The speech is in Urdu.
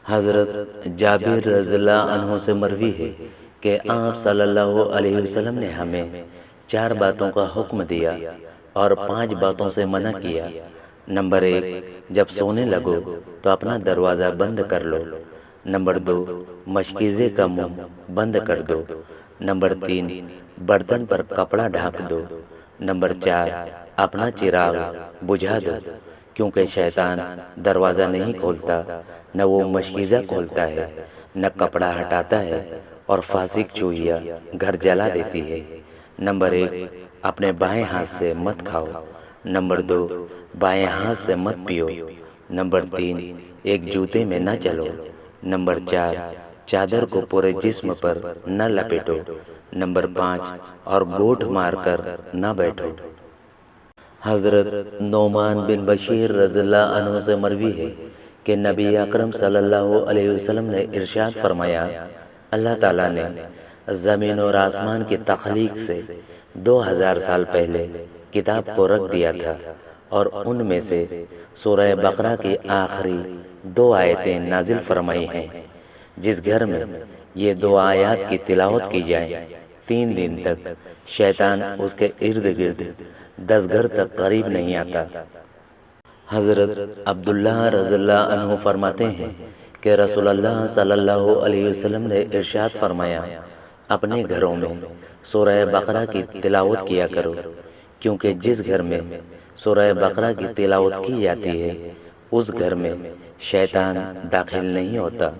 حضرت جابر رضی اللہ عنہ سے مروی ہے کہ آپ صلی اللہ علیہ وسلم نے ہمیں 4 باتوں کا حکم دیا اور 5 باتوں سے منع کیا۔ نمبر 1، جب سونے لگو تو اپنا دروازہ بند کر لو۔ نمبر 2، مشکیزے کا منہ بند کر دو۔ نمبر 3، برتن پر کپڑا ڈھانپ دو۔ نمبر 4، اپنا چراغ بجھا دو، کیونکہ شیطان دروازہ نہیں کھولتا، نہ وہ مشکیزہ کھولتا ہے، نہ کپڑا ہٹاتا ہے، اور فاسق چوہیا گھر جلا دیتی ہے۔ نمبر 1، اپنے بائیں ہاتھ سے مت کھاؤ۔ نمبر 2، بائیں ہاتھ سے مت پیو۔ نمبر 3، ایک جوتے میں نہ چلو۔ نمبر 4، چادر کو پورے جسم پر نہ لپیٹو۔ نمبر 5، اور گوٹھ مار کر نہ بیٹھو۔ حضرت نعمان بن بشیر رضی اللہ عنہ سے مروی ہے کہ نبی اکرم صلی اللہ علیہ وسلم نے ارشاد فرمایا، اللہ تعالیٰ نے زمین اور آسمان کی تخلیق سے 2000 سال پہلے کتاب کو رکھ دیا تھا، اور ان میں سے سورہ بقرہ کی آخری 2 آیتیں نازل فرمائی ہیں۔ جس گھر میں یہ 2 آیات کی تلاوت کی جائے 3 دن تک شیطان اس کے ارد گرد 10 گھر تک قریب نہیں آتا۔ حضرت عبداللہ رضی اللہ عنہ فرماتے ہیں کہ رسول اللہ صلی اللہ علیہ وسلم نے ارشاد فرمایا، اپنے گھروں میں سورہ بقرہ کی تلاوت کیا کرو، کیونکہ جس گھر میں سورہ بقرہ کی تلاوت کی جاتی ہے اس گھر میں شیطان داخل نہیں ہوتا۔